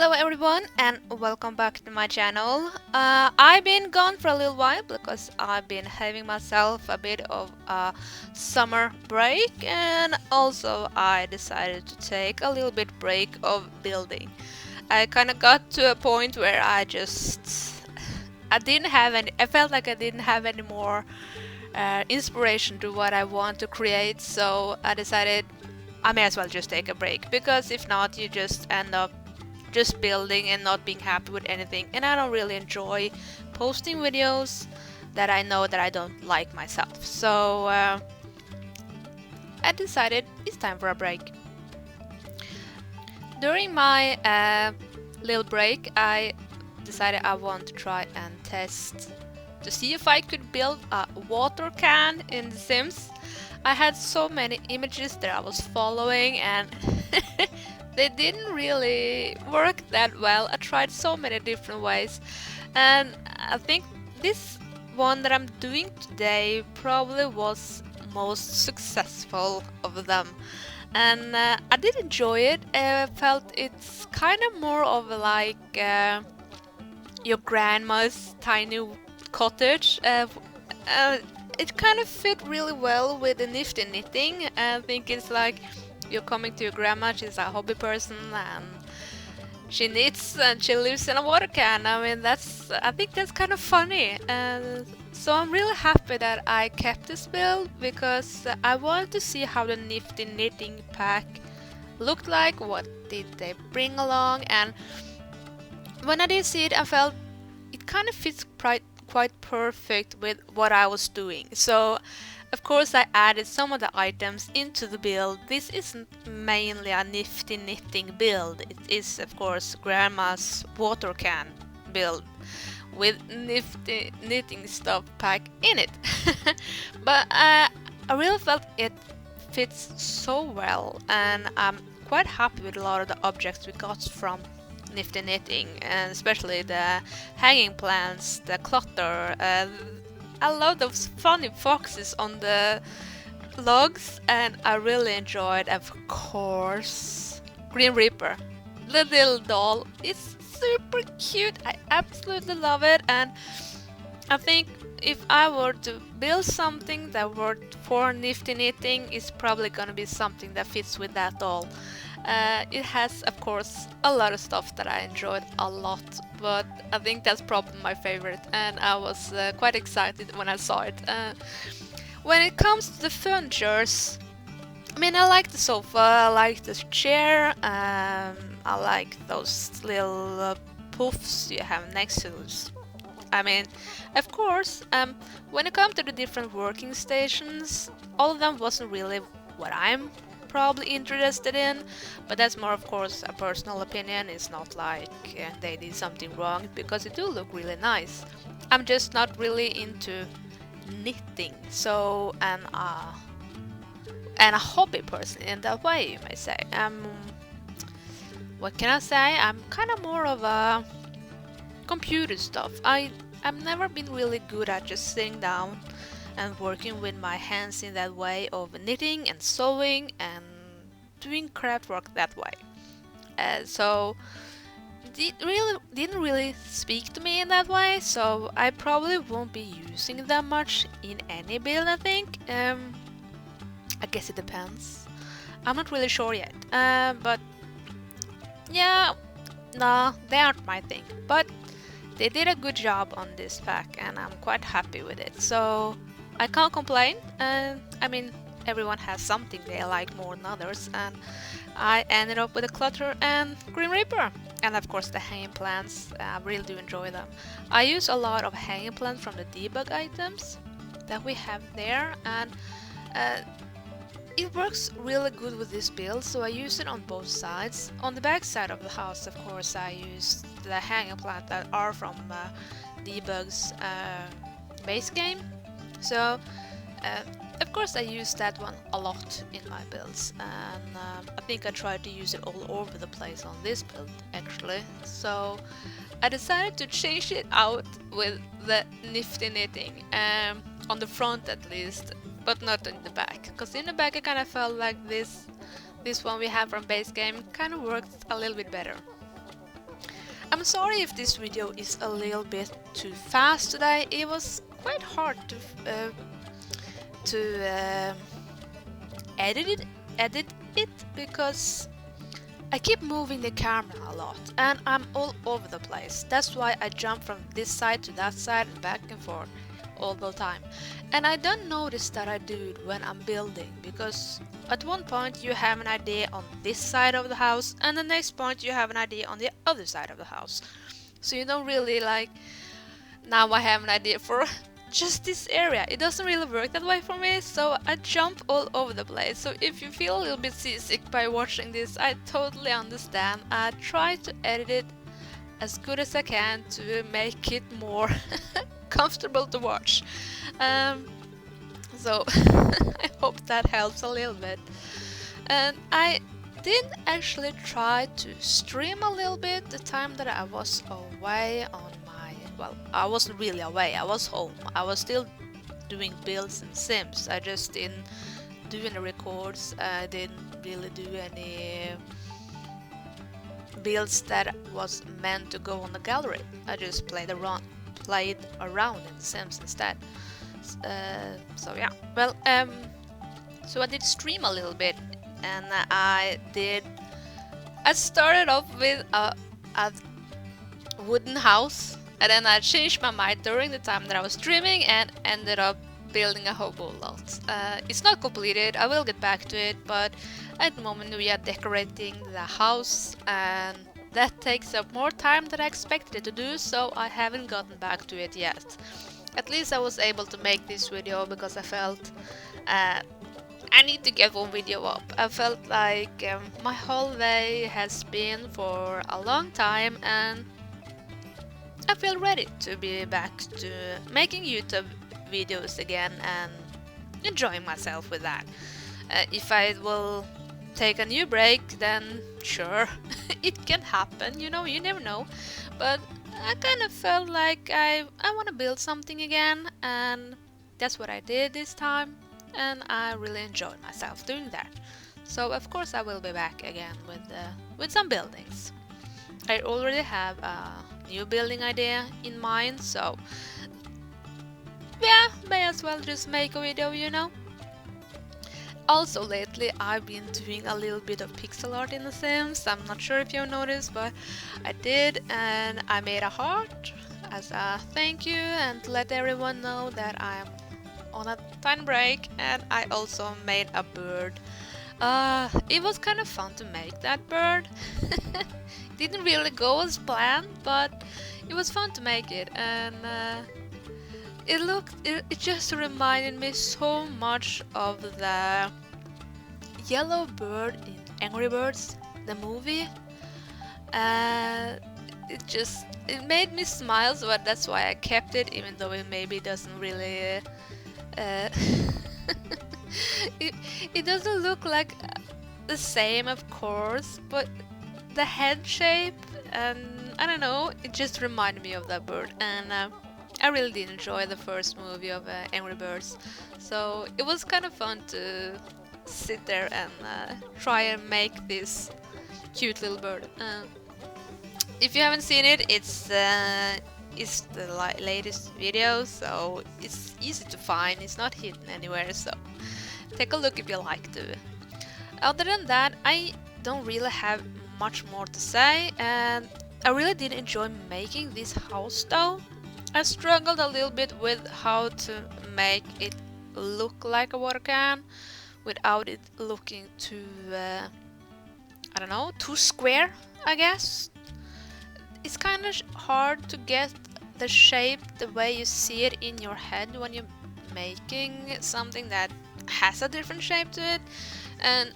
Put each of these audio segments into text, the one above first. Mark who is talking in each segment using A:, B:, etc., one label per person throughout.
A: Hello everyone and welcome back to my channel. I've been gone for a little while because I've been having myself a bit of a summer break, and also I decided to take a little bit break of building. I kind of got to a point where I felt like I didn't have any more inspiration to what I want to create, so I decided I may as well just take a break, because if not you just end up just building and not being happy with anything, and I don't really enjoy posting videos that I know that I don't like myself. So I decided it's time for a break. During my little break I decided I want to try and test to see if I could build a water can in The Sims. I had so many images that I was following and they didn't really work that well. I tried so many different ways, and I think this one that I'm doing today probably was most successful of them. And I did enjoy it. I felt it's kind of more of like your grandma's tiny cottage. It kind of fit really well with the nifty knitting. I think it's like you're coming to your grandma. She's a hobby person and she knits and she lives in a water can. I mean, I think that's kind of funny. And so I'm really happy that I kept this build, because I wanted to see how the nifty knitting pack looked like, what did they bring along, and when I did see it I felt it kind of fits quite perfect with what I was doing. So of course I added some of the items into the build. This isn't mainly a nifty knitting build. It is of course grandma's water can build with nifty knitting stuff pack in it. But I really felt it fits so well, and I'm quite happy with a lot of the objects we got from nifty knitting, and especially the hanging plants, the clutter. I love those funny foxes on the logs, and I really enjoyed, of course, Green Reaper. The little doll is super cute. I absolutely love it, and I think if I were to build something that worked for nifty knitting, it's probably gonna be something that fits with that doll. It has, of course, a lot of stuff that I enjoyed a lot, but I think that's probably my favorite, and I was quite excited when I saw it. When it comes to the furnitures, I mean, I like the sofa, I like the chair, I like those little puffs you have next to those. I mean, of course, when it comes to the different working stations, all of them wasn't really what I'm probably interested in, but that's more of course a personal opinion. It's not like they did something wrong, because it do look really nice. I'm just not really into knitting, so and a hobby person in that way, you may say. What can I say? I'm kind of more of a computer stuff. I've never been really good at just sitting down and working with my hands in that way of knitting and sewing and doing craft work that way. So it really didn't really speak to me in that way, so I probably won't be using that much in any build, I think. I guess it depends. I'm not really sure yet. But yeah, no, they aren't my thing. But they did a good job on this pack, and I'm quite happy with it. So I can't complain. I mean, everyone has something they like more than others, and I ended up with a clutter and Green Reaper. And of course the hanging plants, I really do enjoy them. I use a lot of hanging plants from the debug items that we have there, and it works really good with this build, so I use it on both sides. On the back side of the house, of course, I use the hanging plant that are from Debug's base game. So, of course, I use that one a lot in my builds, and I think I tried to use it all over the place on this build, actually. So, I decided to change it out with the nifty knitting, on the front at least, but not in the back, because in the back I kind of felt like this one we have from base game kind of worked a little bit better. I'm sorry if this video is a little bit too fast today. It was quite hard to edit it because I keep moving the camera a lot and I'm all over the place. That's why I jump from this side to that side and back and forth all the time. And I don't notice that I do it when I'm building, because at one point you have an idea on this side of the house and the next point you have an idea on the other side of the house. So you don't really like, now I have an idea for just this area. It doesn't really work that way for me, so I jump all over the place. So if you feel a little bit seasick by watching this, I totally understand. I try to edit it as good as I can to make it more comfortable to watch. So I hope that helps a little bit. And I did actually try to stream a little bit the time that I was away on my, well, I wasn't really away, I was home. I was still doing builds and sims. I just didn't do any records. I didn't really do any builds that was meant to go on the gallery. I just played around in the sims instead. So yeah, well, so I did stream a little bit, and I started off with a wooden house, and then I changed my mind during the time that I was streaming and ended up building a hobo lot. It's not completed, I will get back to it, but at the moment we are decorating the house and that takes up more time than I expected it to do, so I haven't gotten back to it yet. At least I was able to make this video because I felt I need to get one video up. I felt like my holiday has been for a long time and I feel ready to be back to making YouTube videos again and enjoying myself with that. If I will take a new break, then sure, it can happen, you know, you never know. But I kind of felt like I want to build something again, and that's what I did this time, and I really enjoyed myself doing that. So of course I will be back again with some buildings. I already have a new building idea in mind, so yeah, may as well just make a video, you know. Also lately I've been doing a little bit of pixel art in The Sims. I'm not sure if you noticed, but I did, and I made a heart as a thank you and to let everyone know that I'm on a tiny break, and I also made a bird. It was kind of fun to make that bird. Didn't really go as planned, but it was fun to make it, and it just reminded me so much of the yellow bird in Angry Birds, the movie. It made me smile, so that's why I kept it, even though it maybe doesn't really it doesn't look like the same, of course, but the head shape and I don't know, it just reminded me of that bird, and I really did enjoy the first movie of Angry Birds, so it was kind of fun to sit there and try and make this cute little bird. If you haven't seen it, it's the latest video, so it's easy to find, it's not hidden anywhere, so take a look if you like to. Other than that, I don't really have much more to say, and I really did enjoy making this house though. I struggled a little bit with how to make it look like a water can without it looking too, I don't know, too square, I guess. It's kind of hard to get the shape the way you see it in your head when you're making something that has a different shape to it. And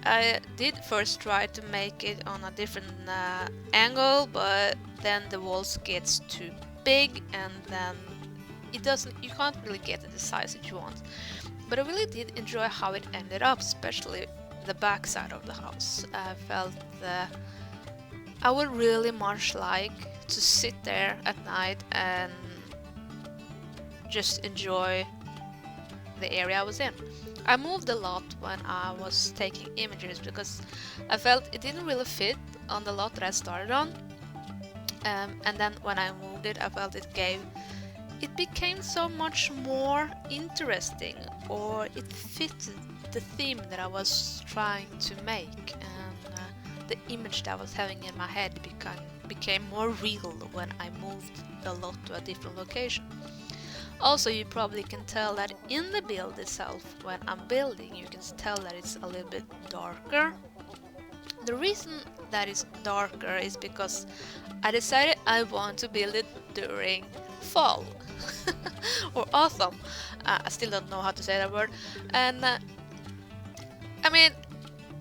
A: I did first try to make it on a different angle, but then the walls gets too big and then you can't really get it the size that you want. But I really did enjoy how it ended up, especially the back side of the house. I felt I would really much like to sit there at night and just enjoy the area I was in. I moved a lot when I was taking images because I felt it didn't really fit on the lot that I started on. And then when I moved it, I felt it became so much more interesting, or it fitted the theme that I was trying to make, and the image that I was having in my head became more real when I moved a lot to a different location. Also, you probably can tell that in the build itself, when I'm building, you can tell that it's a little bit darker. The reason that it's darker is because I decided I want to build it during fall or autumn. I still don't know how to say that word. And I mean,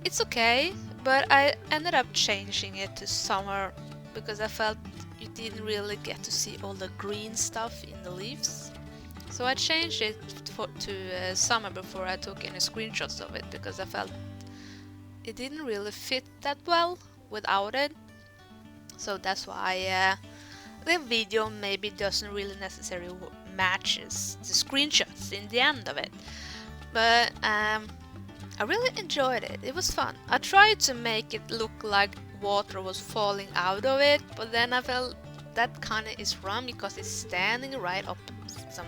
A: it's okay, but I ended up changing it to summer because I felt you didn't really get to see all the green stuff in the leaves. So I changed it to summer before I took any screenshots of it, because I felt it didn't really fit that well without it. So that's why the video maybe doesn't really necessarily matches the screenshots in the end of it. But I really enjoyed it. It was fun. I tried to make it look like water was falling out of it, but then I felt that kind of is wrong because it's standing right up some,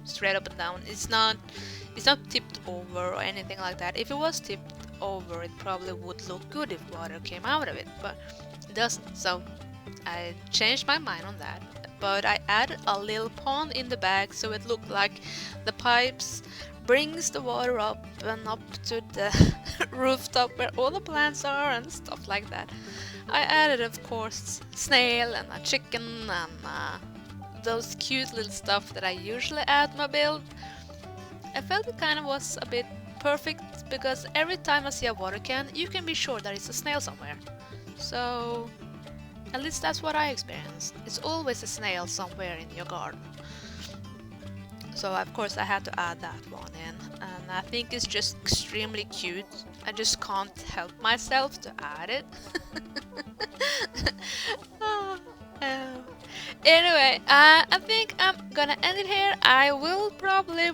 A: straight up and down. It's not tipped over or anything like that. If it was tipped over, it probably would look good if water came out of it, but it doesn't. So I changed my mind on that. But I added a little pond in the back so it looked like the pipes brings the water up and up to the rooftop where all the plants are and stuff like that. I added, of course, snail and a chicken and those cute little stuff that I usually add to my build. I felt it kind of was a bit perfect because every time I see a water can, you can be sure that it's a snail somewhere. So at least that's what I experienced. It's always a snail somewhere in your garden. So of course I had to add that one in, and I think it's just extremely cute. I just can't help myself to add it. Oh, oh. Anyway, I think I'm gonna end it here. I will probably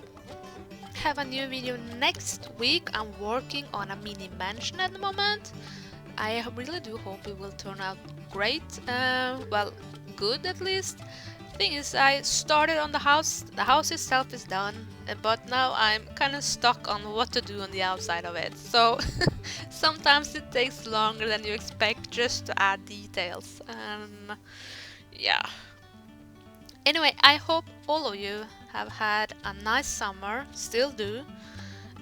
A: have a new video next week. I'm working on a mini mansion at the moment. I really do hope it will turn out great. Well, good at least. Thing is, I started on the house itself is done, but now I'm kind of stuck on what to do on the outside of it. So sometimes it takes longer than you expect just to add details, and yeah. Anyway, I hope all of you have had a nice summer, still do,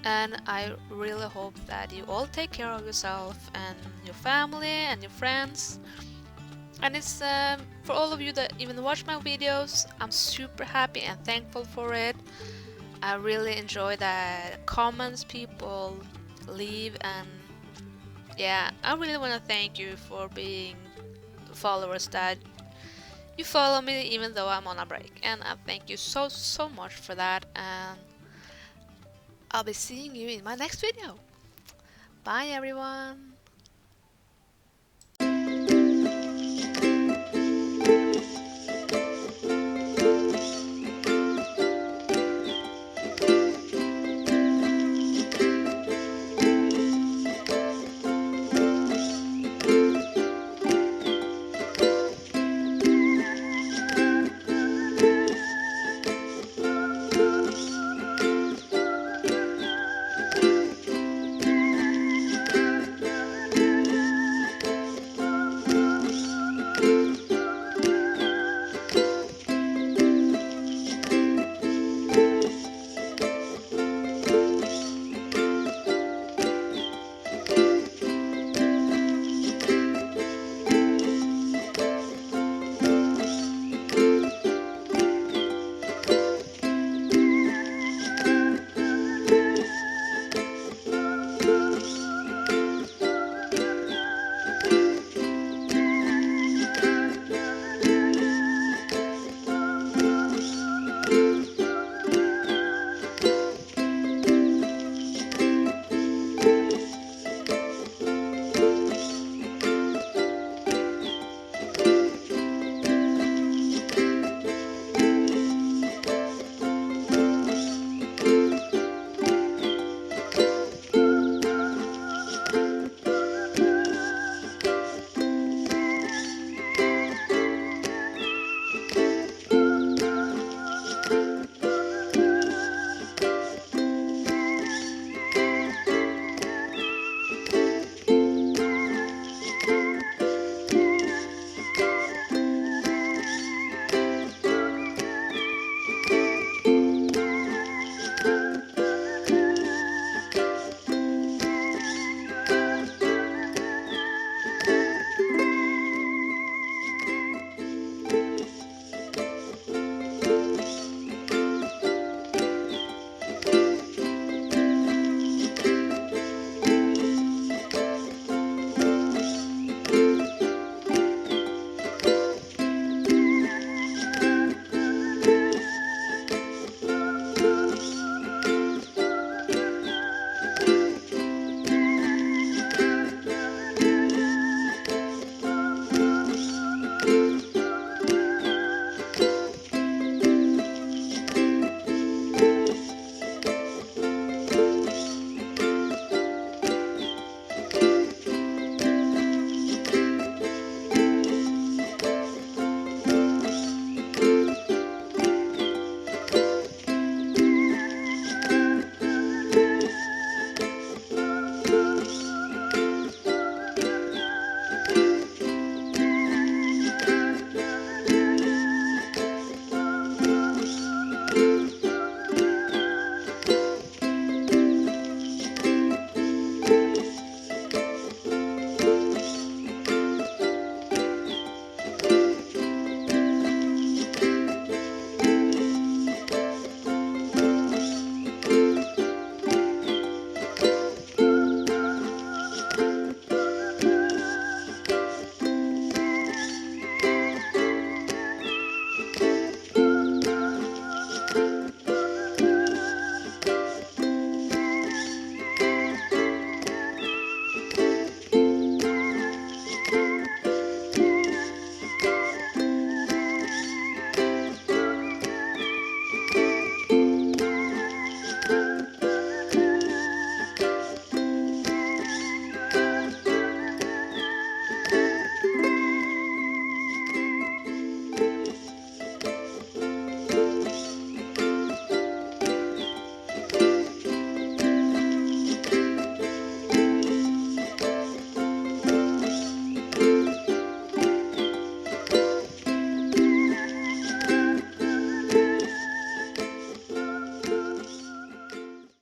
A: and I really hope that you all take care of yourself and your family and your friends. And it's for all of you that even watch my videos, I'm super happy and thankful for it. I really enjoy the comments people leave, and yeah, I really want to thank you for being followers that you follow me even though I'm on a break, and I thank you so much for that, and I'll be seeing you in my next video. Bye everyone.